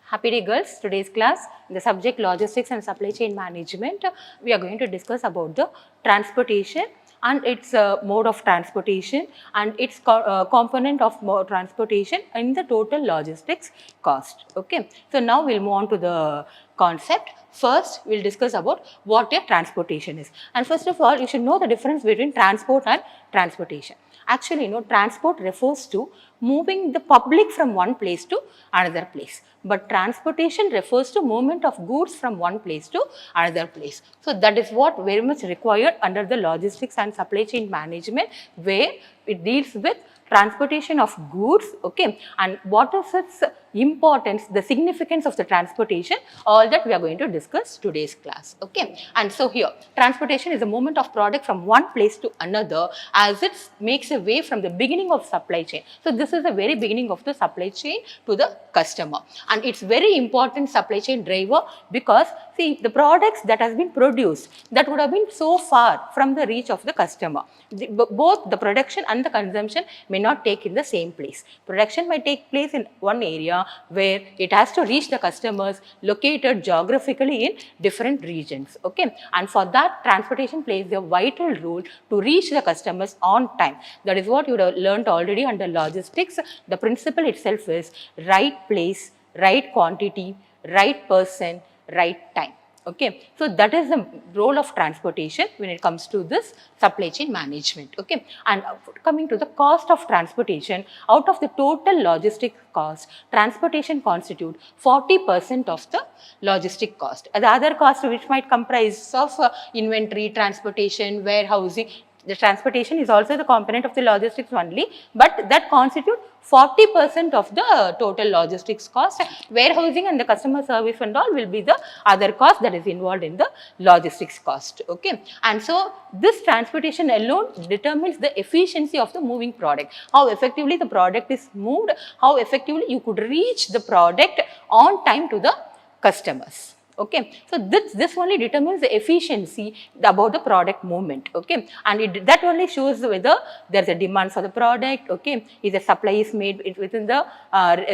Happy day girls, today's class, the subject logistics and supply chain management, we are going to discuss about the transportation and its mode of transportation and its component of transportation in the total logistics cost. Okay, so now we'll move on to the concept. First, we'll discuss about what a transportation is. And first of all, you should know the difference between transport and transportation. Actually, transport refers to moving the public from one place to another place. But transportation refers to movement of goods from one place to another place. So that is what very much required under the logistics and supply chain management, where it deals with transportation of goods, okay, and what is its importance, the significance of the transportation, all that we are going to discuss today's class, okay. And so here, transportation is a movement of product from one place to another as it makes a way from the beginning of supply chain. So this is the very beginning of the supply chain to the customer, and it's very important supply chain driver because see, the products that has been produced that would have been so far from the reach of the customer. Both the production and the consumption may not take in the same place. Production might take place in one area where it has to reach the customers located geographically in different regions, okay. And for that, transportation plays a vital role to reach the customers on time. That is what you would have learned already under logistics. The principle itself is right place, right quantity, right person, right time. Okay, so that is the role of transportation when it comes to this supply chain management. Okay, and coming to the cost of transportation, out of the total logistic cost, transportation constitute 40% of the logistic cost. The other cost which might comprise of inventory, transportation, warehousing. The transportation is also the component of the logistics only, but that constitute 40% of the total logistics cost. Warehousing and the customer service and all will be the other cost that is involved in the logistics cost. Okay, and so this transportation alone determines the efficiency of the moving product, how effectively the product is moved, how effectively you could reach the product on time to the customers. Okay, so this only determines the efficiency about the product movement. Okay, and that only shows whether there is a demand for the product. Okay, is the supply is made within the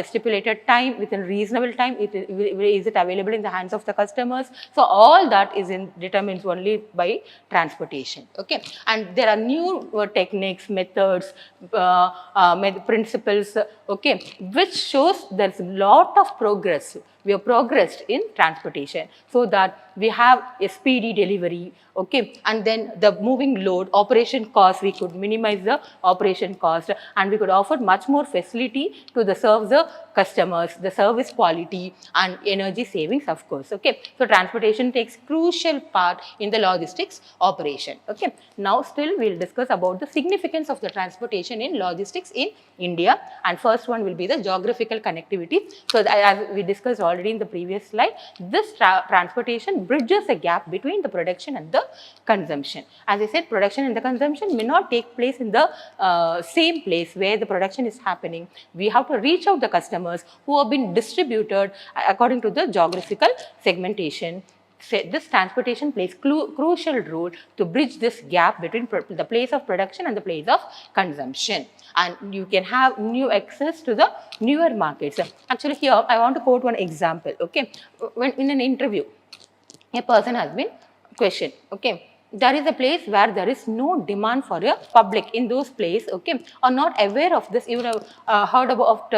stipulated time, within reasonable time, is it available in the hands of the customers. So all that is determines only by transportation. Okay, and there are new techniques, methods, principles. Okay, which shows there is a lot of progress. We have progressed in transportation so that we have a speedy delivery, okay, and then the moving load, operation cost, we could minimize the operation cost and we could offer much more facility to serve the customers, the service quality and energy savings, of course, okay. So transportation takes crucial part in the logistics operation, okay. Now still we will discuss about the significance of the transportation in logistics in India, and first one will be the geographical connectivity. So as we discussed already in the previous slide, this transportation bridges a gap between the production and the consumption. As I said, production and the consumption may not take place in the same place where the production is happening. We have to reach out the customers who have been distributed according to the geographical segmentation. This transportation plays crucial role to bridge this gap between the place of production and the place of consumption, and you can have new access to the newer markets. Actually, here I want to quote one example. Okay, when in an interview, a person has been questioned. Okay, there is a place where there is no demand for a public. In those places, okay, are not aware of this. You would have heard about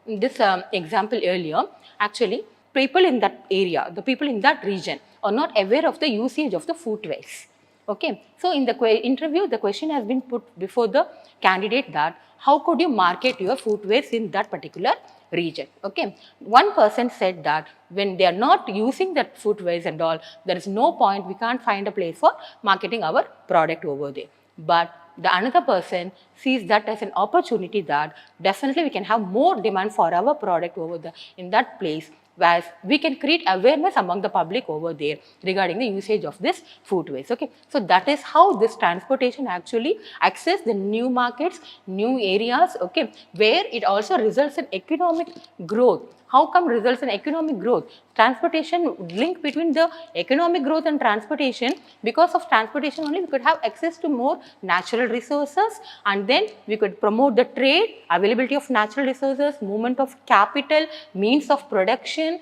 this example earlier. Actually, people in that area, the people in that region are not aware of the usage of the footwears. Okay, so in the interview, the question has been put before the candidate that how could you market your footwears in that particular region. Okay, one person said that when they are not using that footwears and all, there is no point, we can't find a place for marketing our product over there. But the another person sees that as an opportunity that definitely we can have more demand for our product over there in that place, whereas we can create awareness among the public over there regarding the usage of this footwears. Okay, so that is how this transportation actually access the new markets, new areas, okay, where it also results in economic growth. how come results in economic growth? Transportation link between the economic growth and transportation. Because of transportation only we could have access to more natural resources, and then we could promote the trade, availability of natural resources, movement of capital, means of production,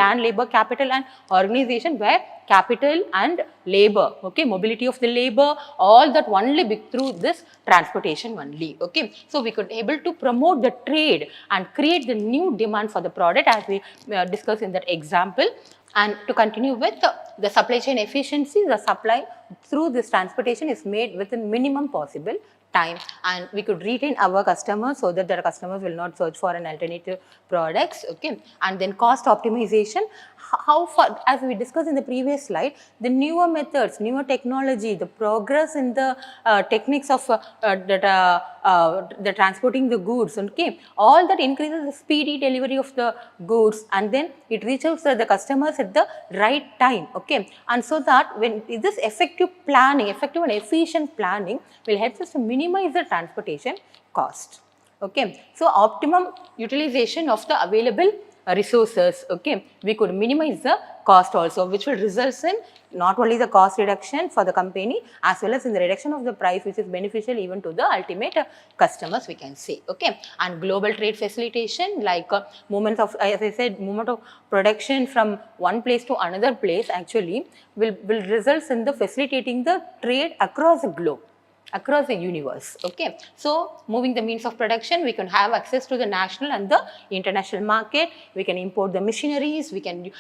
land, labor, capital and organization, where capital and labor, okay, mobility of the labor, all that only through this transportation only, okay. So we could able to promote the trade and create the new demand for the product, as we discussed in that example. And to continue with the supply chain efficiency, the supply through this transportation is made within minimum possible time, and we could retain our customers so that their customers will not search for an alternative products, okay. And then cost optimization, how far, as we discussed in the previous slide, the newer methods, newer technology, the progress in the techniques of the transporting the goods, okay, all that increases the speedy delivery of the goods, and then it reaches the customers at the right time, okay. And so that when this effective planning, effective and efficient planning will help us to minimize the transportation cost, okay. So optimum utilization of the available resources, okay, we could minimize the cost also, which will result in not only the cost reduction for the company as well as in the reduction of the price, which is beneficial even to the ultimate customers, we can say, okay. And global trade facilitation, like movement of, as I said, movement of production from one place to another place actually will result in the facilitating the trade across the globe, across the universe, okay. So moving the means of production, we can have access to the national and the international market, we can import the machineries, we can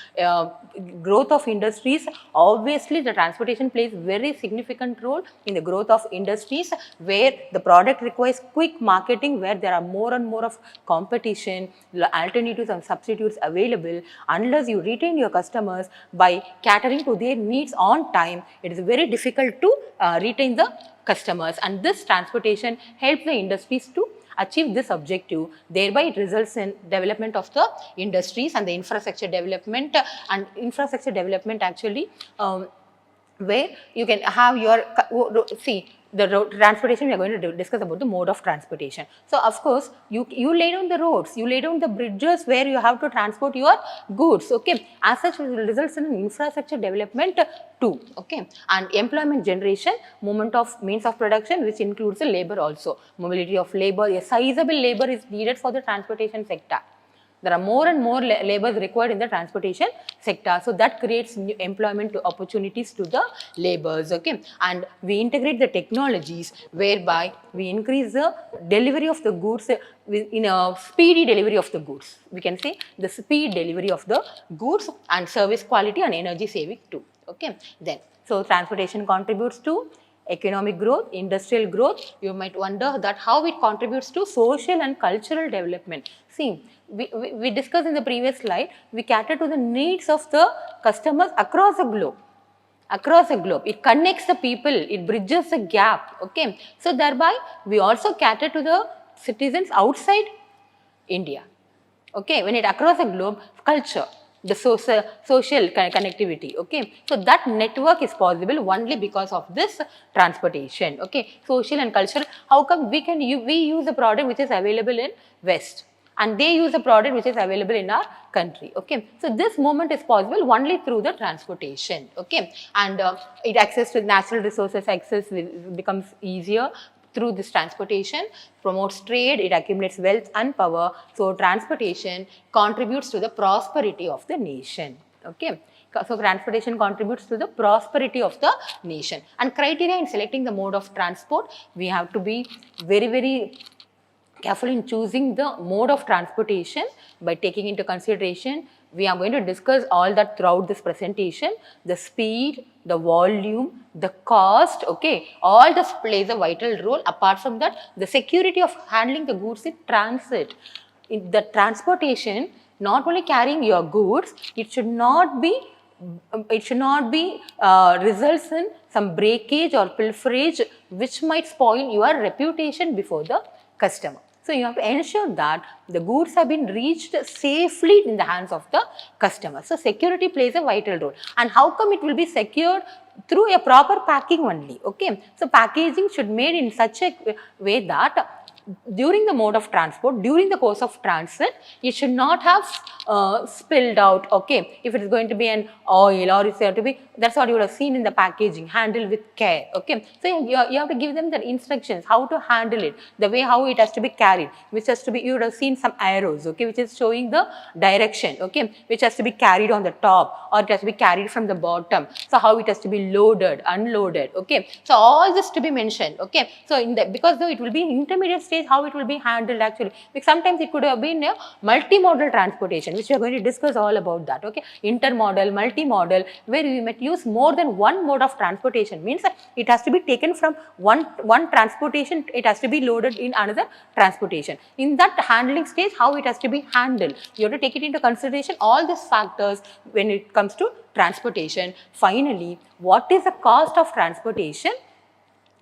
growth of industries. Obviously the transportation plays very significant role in the growth of industries, where the product requires quick marketing, where there are more and more of competition, alternatives and substitutes available. Unless you retain your customers by catering to their needs on time, it is very difficult to retain the customers, and this transportation helps the industries to achieve this objective. Thereby it results in development of the industries and the infrastructure development, and infrastructure development actually where you can have your, see, the transportation, we are going to discuss about the mode of transportation. So of course you lay down the roads, you lay down the bridges where you have to transport your goods, okay. As such, it will result in infrastructure development too, okay. And employment generation, movement of means of production, which includes the labor also, mobility of labor. A sizable labor is needed for the transportation sector. There are more and more labors required in the transportation sector. So that creates new employment opportunities to the laborers, okay. And we integrate the technologies whereby we increase the delivery of the goods in a speedy delivery of the goods. We can say the speed delivery of the goods and service quality and energy saving too, okay. Then, so transportation contributes to economic growth, industrial growth. You might wonder that how it contributes to social and cultural development. See, we discussed in the previous slide, we cater to the needs of the customers across the globe. Across the globe, it connects the people, it bridges the gap, okay. So thereby, we also cater to the citizens outside India, okay. When it across the globe, culture, the social connectivity, okay. So that network is possible only because of this transportation, okay. Social and cultural, how come we use the product which is available in West, and they use a product which is available in our country, okay. So this movement is possible only through the transportation, okay. And it access to natural resources, access becomes easier through this transportation, promotes trade, it accumulates wealth and power. So transportation contributes to the prosperity of the nation, okay. So transportation contributes to the prosperity of the nation. And criteria in selecting the mode of transport, we have to be very, very careful in choosing the mode of transportation by taking into consideration. We are going to discuss all that throughout this presentation, the speed, the volume, the cost, okay, all this plays a vital role. Apart from that, the security of handling the goods in transit. In the transportation, not only carrying your goods, it should not be results in some breakage or pilferage which might spoil your reputation before the customer. So you have to ensure that the goods have been reached safely in the hands of the customer. So security plays a vital role. And how come it will be secured? Through a proper packing only, okay. So packaging should be made in such a way that during the mode of transport, during the course of transit, it should not have spilled out, okay. If it is going to be an oil or it's going to be, that's what you would have seen in the packaging, handle with care, okay. So you have to give them the instructions, how to handle it, the way how it has to be carried, which has to be, you would have seen some arrows, okay, which is showing the direction, okay, which has to be carried on the top or it has to be carried from the bottom. So how it has to be loaded, unloaded, okay. So all this to be mentioned, okay. So in the, because though it will be intermediate stage, how it will be handled actually, because sometimes it could have been a multimodal transportation, which we are going to discuss all about that, okay. Intermodal, multimodal, where we might use more than one mode of transportation, means it has to be taken from one transportation, it has to be loaded in another transportation. In that handling stage, how it has to be handled, you have to take it into consideration all these factors when it comes to transportation. Finally, what is the cost of transportation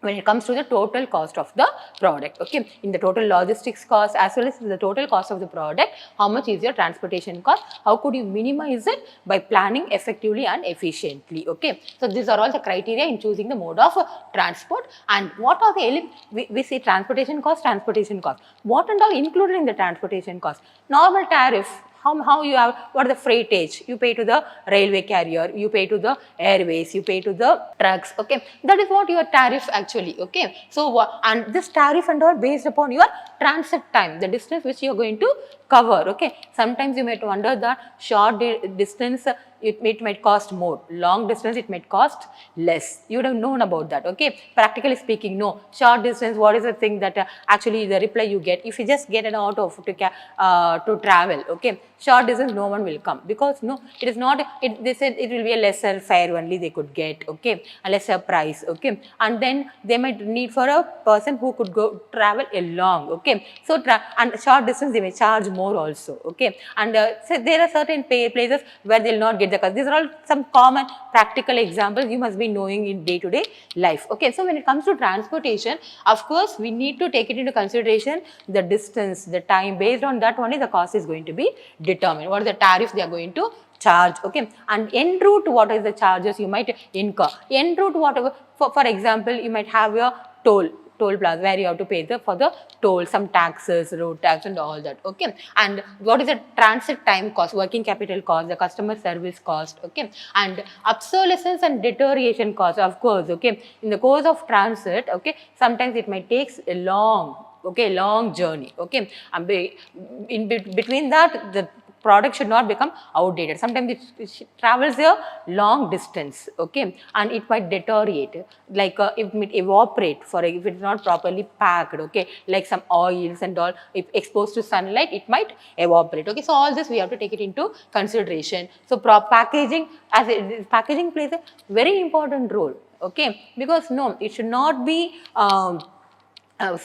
when it comes to the total cost of the product, okay. In the total logistics cost as well as the total cost of the product, how much is your transportation cost, how could you minimize it by planning effectively and efficiently, okay. So these are all the criteria in choosing the mode of transport. And what are the we say transportation cost, what and all included in the transportation cost? Normal tariff, how you have, what are the freightage, you pay to the railway carrier, you pay to the airways, you pay to the trucks, okay. That is what your tariff actually, okay. So and this tariff and all based upon your transit time, the distance which you are going to cover, okay. Sometimes you might wonder that short distance it might cost more, long distance it might cost less, you would have known about that, okay. Practically speaking, no, short distance, what is the thing that actually the reply you get, if you just get an auto to travel, okay, short distance no one will come, because no, it is not, they said it will be a lesser fare only they could get, okay, a lesser price, okay. And then they might need for a person who could go travel a long, okay. So and short distance they may charge more also, okay. And so there are certain places where they will not get the cost. These are all some common practical examples you must be knowing in day-to-day life, okay. So when it comes to transportation, of course we need to take it into consideration, the distance, the time, based on that only the cost is going to be determined, what is the tariff they are going to charge, okay. And en route, what is the charges you might incur, en route, whatever, for example, you might have your toll plaza where you have to pay for the toll, some taxes, road tax and all that, okay. And what is the transit time cost, working capital cost, the customer service cost, okay. And obsolescence and deterioration cost, of course, okay. In the course of transit, okay, sometimes it might take a long, okay, long journey, okay. And in between that, the product should not become outdated. Sometimes it travels a long distance, okay, and it might deteriorate, like it might evaporate if it is not properly packed, okay, like some oils and all, if exposed to sunlight, it might evaporate, okay. So all this we have to take it into consideration. So packaging, packaging plays a very important role, okay, because no, it should not be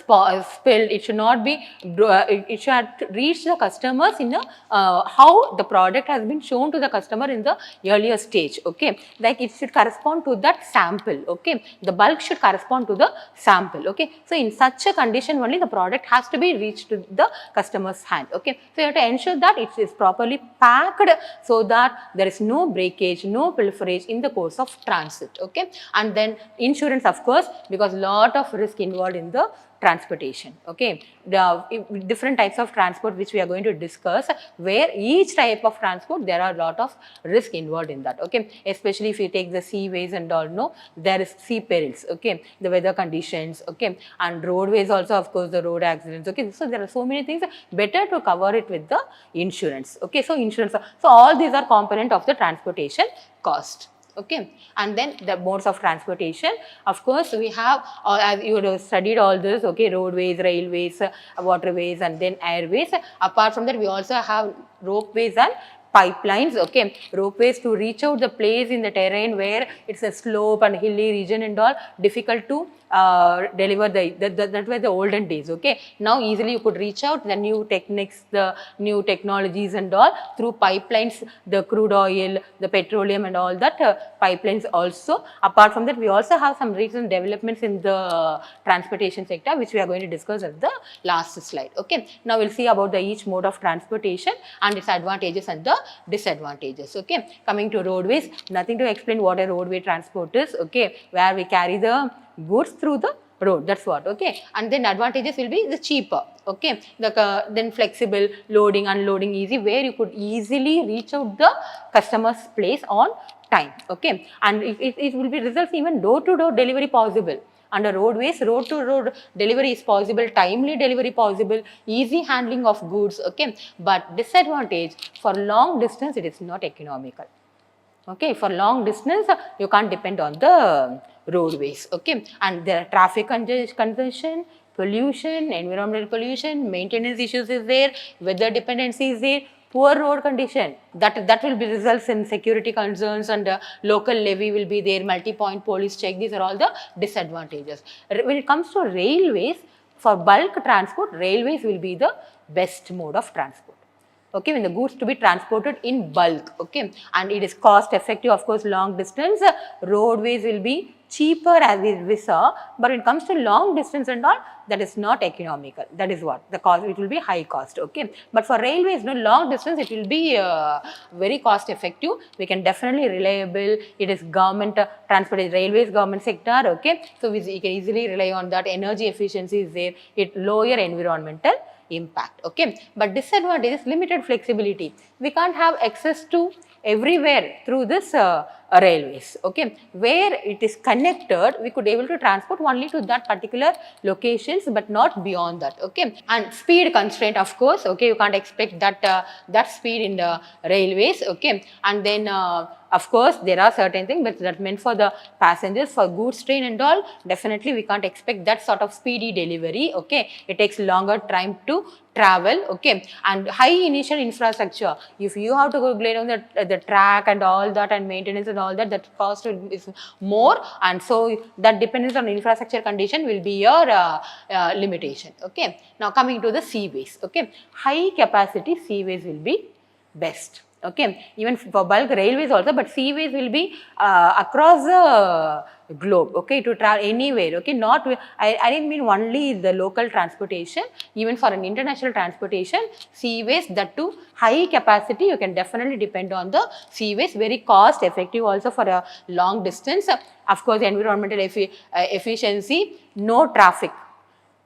spilled, it should not be, it should reach the customers in a, how the product has been shown to the customer in the earlier stage, okay. Like it should correspond to that sample, okay. The bulk should correspond to the sample, okay. So in such a condition only the product has to be reached to the customer's hand, okay. So you have to ensure that it is properly packed so that there is no breakage, no pilferage in the course of transit, okay. And then insurance, of course, because lot of risk involved in the transportation, okay. The different types of transport which we are going to discuss, where each type of transport there are a lot of risk involved in that, okay. Especially if you take the seaways and all, no, there is sea perils, okay, the weather conditions, okay, and roadways also, of course, the road accidents, okay. So there are so many things, better to cover it with the insurance, okay. So insurance, so all these are component of the transportation cost, okay. And then the modes of transportation, of course, we have, as you have studied all this, okay, roadways, railways, waterways, and then airways. Apart from that, we also have ropeways and pipelines, okay. Ropeways to reach out the place in the terrain where it's a slope and hilly region and all, difficult to deliver that were the olden days, okay. Now easily you could reach out, the new techniques, the new technologies and all, through pipelines, the crude oil, the petroleum and all that, pipelines also. Apart from that, we also have some recent developments in the transportation sector, which we are going to discuss at the last slide, okay. Now we'll see about the each mode of transportation and its advantages and the disadvantages, okay. Coming to roadways, nothing to explain what a roadway transport is, okay, where we carry the goods through the road, that's what, okay. And then advantages will be the cheaper, okay, then flexible, loading, unloading easy, where you could easily reach out the customer's place on time, okay. And it will be results even door-to-door delivery possible. Under roadways, road-to-road delivery is possible, timely delivery possible, easy handling of goods, okay. But disadvantage, for long distance, it is not economical. Okay, for long distance, you can't depend on the roadways, okay. And there are traffic congestion, pollution, environmental pollution, maintenance issues is there, weather dependency is there, poor road condition, that will be results in security concerns, and local levy will be there, multi-point police check. These are all the disadvantages. When it comes to railways, for bulk transport, railways will be the best mode of transport. Okay, when the goods to be transported in bulk, okay, and it is cost effective, of course. Long distance, roadways will be cheaper, as we saw, but when it comes to long distance and all, that is not economical. That is what the cost, it will be high cost, okay. But for railways, no, long distance, it will be very cost effective. We can definitely reliable. It is government transport, railways government sector, okay. So we can easily rely on that. Energy efficiency is there. It lower environmental impact, okay. But disadvantage is limited flexibility. We can't have access to everywhere through this railways, okay. Where it is connected, we could able to transport only to that particular locations, but not beyond that, okay. And speed constraint, of course, okay, you can't expect that that speed in the railways, okay. And then of course, there are certain things, but that meant for the passengers, for goods train and all, definitely we can't expect that sort of speedy delivery, okay. It takes longer time to travel, okay. And high initial infrastructure, if you have to go lay down the track and all that, and maintenance and all that, that cost is more, and so that dependence on infrastructure condition will be your limitation, okay. Now coming to the seaways, okay, high capacity seaways will be best, okay, even for bulk railways also, but seaways will be across the globe, okay, to travel anywhere, okay. Not I didn't mean only the local transportation, even for an international transportation, seaways, that too high capacity, you can definitely depend on the seaways, very cost effective also for a long distance. Of course, environmental efficiency, no traffic,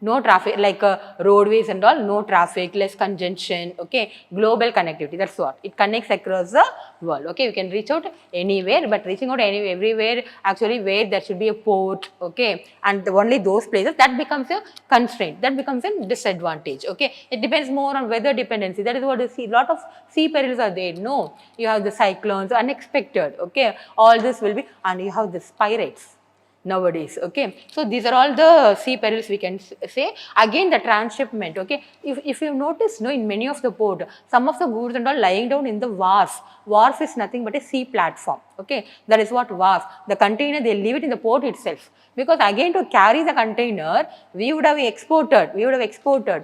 like roadways and all, no traffic, less congestion, okay. Global connectivity, that's what, it connects across the world, okay. You can reach out anywhere, but reaching out everywhere, actually where there should be a port, okay, and only those places, that becomes a constraint, that becomes a disadvantage, okay. It depends more on weather dependency. That is what you see, lot of sea perils are there, no, you have the cyclones, unexpected, okay, all this will be, and you have the pirates nowadays, okay. So these are all the sea perils, we can say. Again, the transshipment, okay. If you notice, no, in many of the port, some of the goods and all lying down in the wharf. Wharf is nothing but a sea platform, okay. That is what wharf. The container, they leave it in the port itself, because again to carry the container, we would have exported,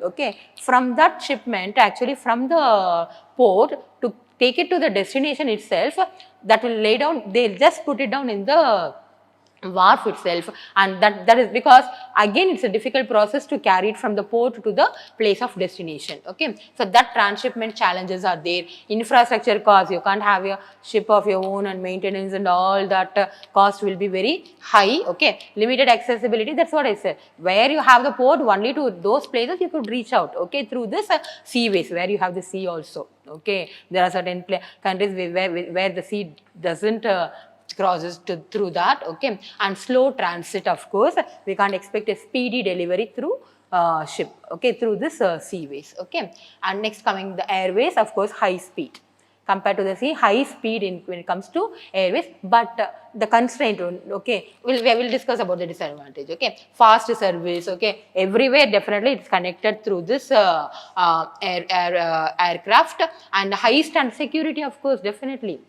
okay. From that shipment, actually from the port to take it to the destination itself, that will lay down, they'll just put it down in the wharf itself, and that is because again it's a difficult process to carry it from the port to the place of destination, okay. So that transshipment challenges are there. Infrastructure costs, you can't have a ship of your own, and maintenance and all that cost will be very high, okay. Limited accessibility, that's what I said. Where you have the port, only to those places you could reach out, okay, through this seaways, where you have the sea also, okay. There are certain countries where the sea doesn't crosses through that, okay. And slow transit, of course, we can't expect a speedy delivery through ship, okay, through this seaways, okay. And next coming the airways, of course, high speed. Compared to the sea, high speed when it comes to airways, but the constraint, okay, we will discuss about the disadvantage, okay. Fast service, okay, everywhere definitely it's connected through this aircraft, and high standard security, of course, definitely.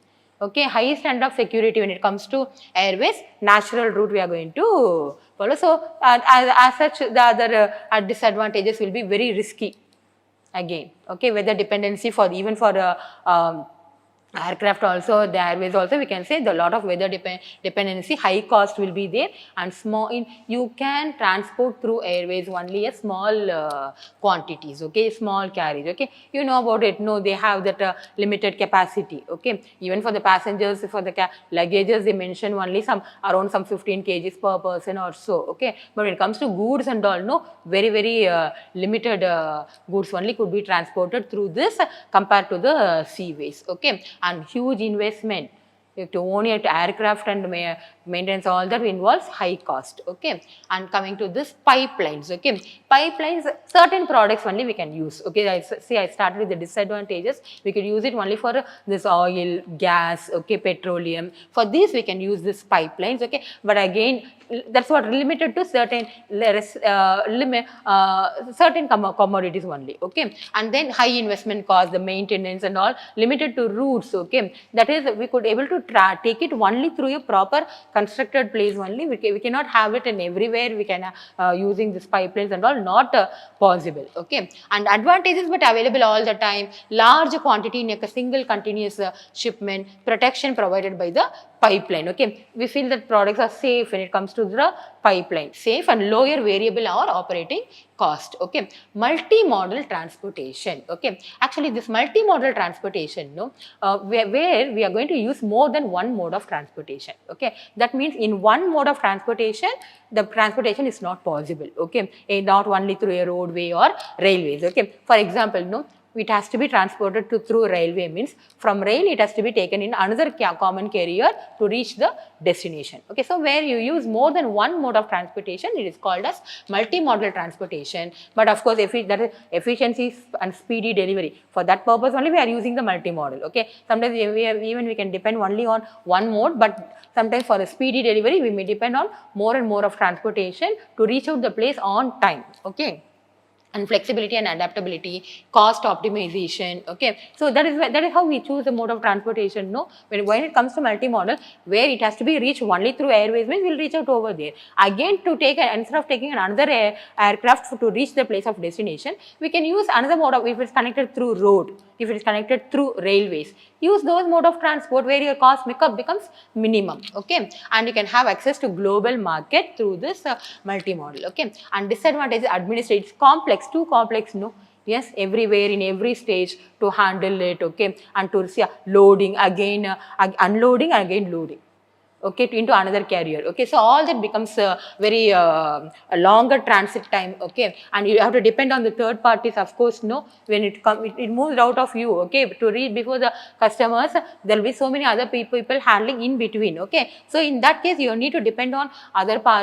Okay, high standard of security when it comes to airways, natural route we are going to follow. So, as such, the other disadvantages will be very risky again, okay, weather dependency for even for Aircraft also, the airways also, we can say the lot of weather dependency, high cost will be there, and small in you can transport through airways only a small quantities, okay, small carriage, okay, you know about it, no, they have that limited capacity, okay, even for the passengers, for the luggages they mention only some around some 15 kgs per person or so, okay, but when it comes to goods and all, no, very limited goods only could be transported through this compared to the seaways, okay, and huge investment. You have to own it, aircraft and maintenance, all that involves high cost, okay. And coming to this pipelines, okay, pipelines, certain products only we can use, okay. I started with the disadvantages. We could use it only for this oil, gas, okay, petroleum. For this we can use this pipelines, okay, but again that's what limited to certain certain commodities only, okay. And then high investment cost, the maintenance and all, limited to routes, okay. That is, we could able to take it only through a proper constructed place only. We cannot have it in everywhere. We can using this pipelines and all, not possible, okay. And advantages, but available all the time, large quantity in a single continuous shipment, protection provided by the pipeline, okay. We feel that products are safe when it comes to the pipeline, safe and lower variable or operating cost, okay. Multimodal transportation, okay. Actually this multimodal transportation, no, where we are going to use more than one mode of transportation, okay. That means in one mode of transportation the transportation is not possible, okay, not only through a roadway or railways, okay. For example, no, it has to be transported through railway, means from rail it has to be taken in another common carrier to reach the destination, okay. So where you use more than one mode of transportation, it is called as multimodal transportation. But of course that is efficiency and speedy delivery, for that purpose only we are using the multimodal, okay. Sometimes we can depend only on one mode, but sometimes for a speedy delivery we may depend on more and more of transportation to reach out the place on time, okay. And flexibility and adaptability, cost optimization, okay. So that is how we choose the mode of transportation, no. When it comes to multimodal, where it has to be reached only through airways, means we'll reach out over there. Again, to take instead of taking another aircraft to reach the place of destination, we can use another mode of, if it's connected through road, if it is connected through railways, use those mode of transport where your cost becomes minimum, okay. And you can have access to global market through this multimodal, okay. And disadvantage, administrative, it's complex, too complex, no. Yes, everywhere in every stage to handle it, okay. And to see loading again, unloading again loading, okay, into another carrier, okay. So all that becomes very a longer transit time, okay. And you have to depend on the third parties, of course, no. When it moves out of you, okay, to reach before the customers, there will be so many other people handling in between, okay. So in that case you need to depend on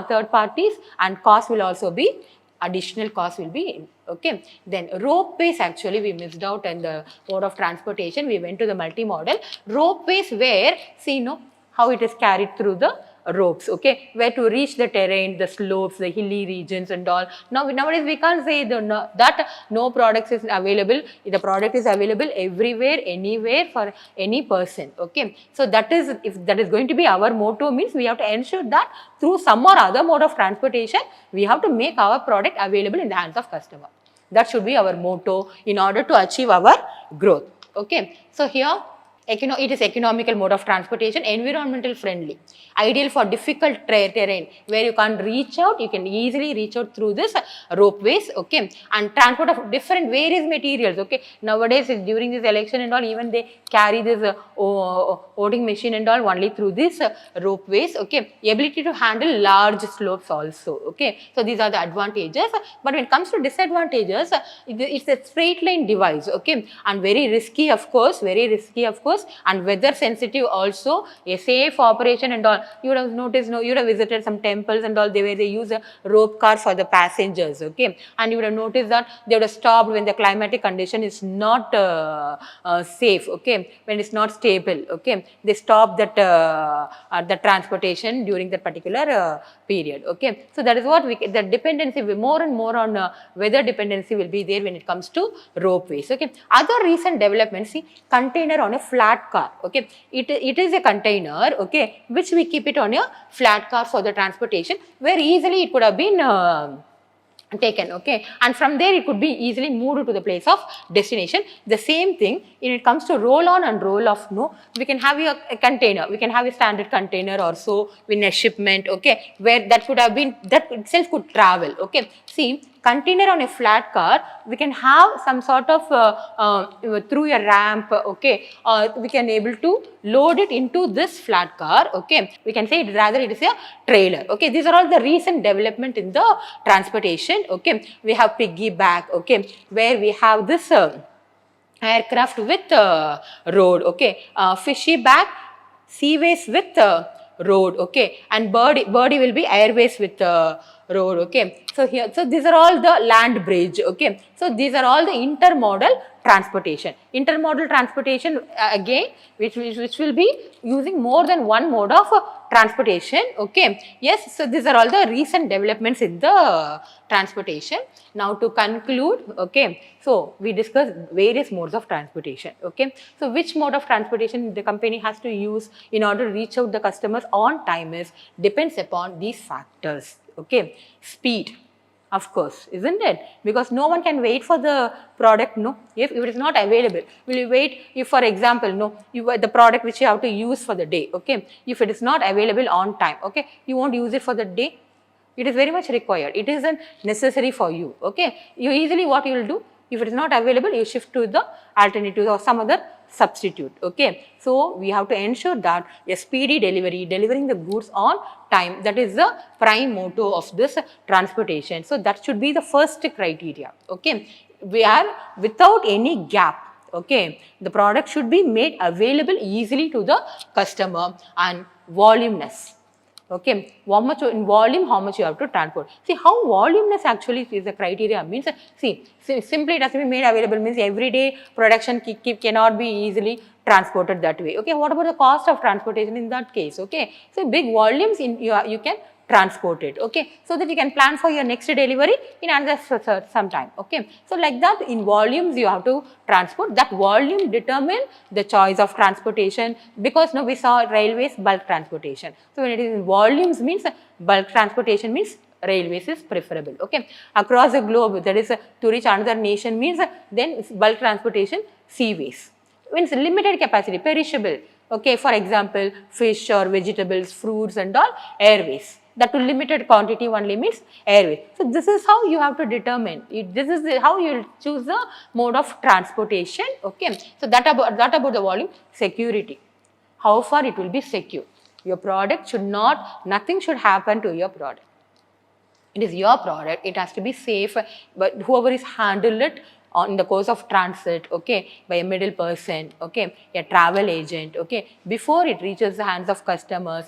third parties, and cost will also be, additional cost will be, okay. Then ropeways, actually we missed out in the mode of transportation. We went to the multimodal ropeways, where see, no, how it is carried through the ropes, okay, where to reach the terrain, the slopes, the hilly regions and all. Nowadays we can't say that no products is available. The product is available everywhere, anywhere, for any person, okay. So that is, if that is going to be our motto, means we have to ensure that through some or other mode of transportation we have to make our product available in the hands of customer. That should be our motto in order to achieve our growth, okay. So here, it is economical mode of transportation, environmental friendly, ideal for difficult terrain where you can't reach out, you can easily reach out through this ropeways, okay. And transport of different various materials, okay. Nowadays during this election and all, even they carry this voting machine and all only through this ropeways, okay. Ability to handle large slopes also, okay. So these are the advantages. But when it comes to disadvantages, it's a straight line device, okay, and very risky, of course, and weather sensitive also, a safe operation and all. You would have noticed, no, you would have visited some temples and all, they use a rope car for the passengers, okay. And you would have noticed that they would have stopped when the climatic condition is not safe, okay, when it's not stable, okay. They stop that the transportation during that particular period, okay. So that is what the dependency, more and more on weather dependency will be there when it comes to ropeways, okay. Other recent developments, see, container on a flat car, okay. It is a container, okay, which we keep it on a flat car for the transportation, where easily it could have been taken, okay, and from there it could be easily moved to the place of destination. The same thing when it comes to roll on and roll off, no, we can have a container, we can have a standard container or so in a shipment, okay, where that could have been, that itself could travel, okay. See, container on a flat car, we can have some sort of through a ramp, okay, we can able to load it into this flat car, okay. We can say it, rather it is a trailer, okay. These are all the recent development in the transportation, okay. We have piggyback, okay, where we have this aircraft with road, okay, fishy back, seaways with road, okay, and birdie will be airways with road, okay. So here, so these are all the land bridge, okay. So these are all the intermodal transportation. Intermodal transportation again, which will be using more than one mode of transportation, okay. Yes, so these are all the recent developments in the transportation. Now to conclude, okay, so we discussed various modes of transportation, okay. So which mode of transportation the company has to use in order to reach out the customers on time is depends upon these factors, okay. Speed, of course, isn't it? Because no one can wait for the product, no. If it is not available, will you wait? If, for example, no, the product which you have to use for the day, okay, if it is not available on time, okay, you won't use it for the day. It is very much required. It isn't necessary for you, okay. You easily, what you will do, if it is not available, you shift to the alternative or some other substitute, okay. So we have to ensure that a speedy delivery, delivering the goods on time, that is the prime motto of this transportation. So that should be the first criteria, okay. We are without any gap, okay. The product should be made available easily to the customer, and voluminous. Okay, how much in volume, how much you have to transport. See, how voluminous actually is the criteria means, see, simply it has to be made available means everyday production cannot be easily transported that way. Okay, what about the cost of transportation in that case? Okay, so big volumes in you can transport it, okay, so that you can plan for your next delivery in another some time, okay. So like that, in volumes you have to transport, that volume determine the choice of transportation, because no, we saw railways bulk transportation. So when it is in volumes means bulk transportation means railways is preferable, okay. Across the globe, that is to reach another nation means then bulk transportation seaways, means limited capacity, perishable, okay, for example fish or vegetables, fruits and all, airways, that to limited quantity only means airway. So this is how you have to determine, this is how you will choose the mode of transportation, okay. So that about the volume. Security, how far it will be secure. Your product should not, nothing should happen to your product. It is your product, it has to be safe, but whoever is handled it on the course of transit, okay, by a middle person, okay, a travel agent, okay, before it reaches the hands of customers,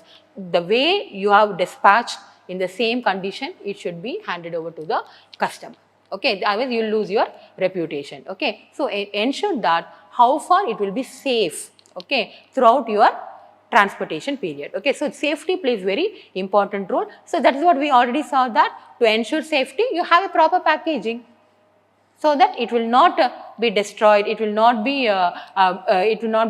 the way you have dispatched in the same condition, it should be handed over to the customer, okay, otherwise you will lose your reputation, okay. So ensure that how far it will be safe, okay, throughout your transportation period, okay. So safety plays very important role. So that is what we already saw, that to ensure safety you have a proper packaging, so that it will not be destroyed, it will not be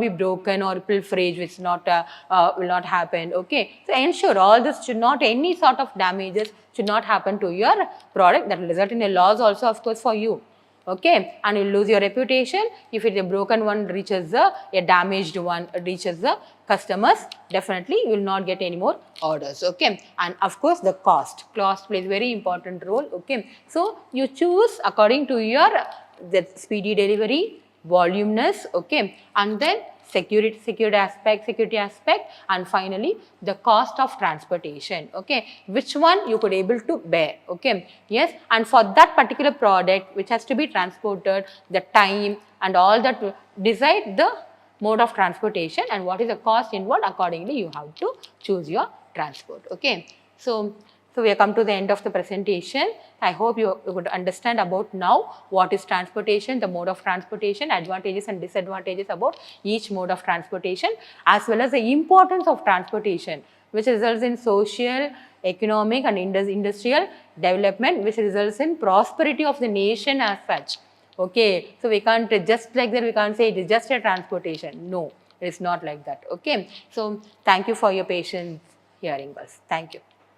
broken, or pilferage which will not happen, okay. So ensure all this should not, any sort of damages should not happen to your product, that will result in a loss also, of course, for you, okay, and you lose your reputation. If it is a broken one reaches a damaged one reaches the customers, definitely you will not get any more orders, okay. And of course the cost plays very important role, okay. So you choose according to your the speedy delivery, voluminous, okay, and then security aspect, and finally the cost of transportation, okay, which one you could able to bear, okay. Yes, and for that particular product which has to be transported, the time and all that, decide the mode of transportation and what is the cost involved. Accordingly you have to choose your transport, okay. So we have come to the end of the presentation. I hope you would understand about now what is transportation, the mode of transportation, advantages and disadvantages about each mode of transportation, as well as the importance of transportation, which results in social, economic and industrial development, which results in prosperity of the nation as such, okay. So we can't just like that, we can't say it is just a transportation. No, it is not like that, okay. So thank you for your patience hearing us. Thank you.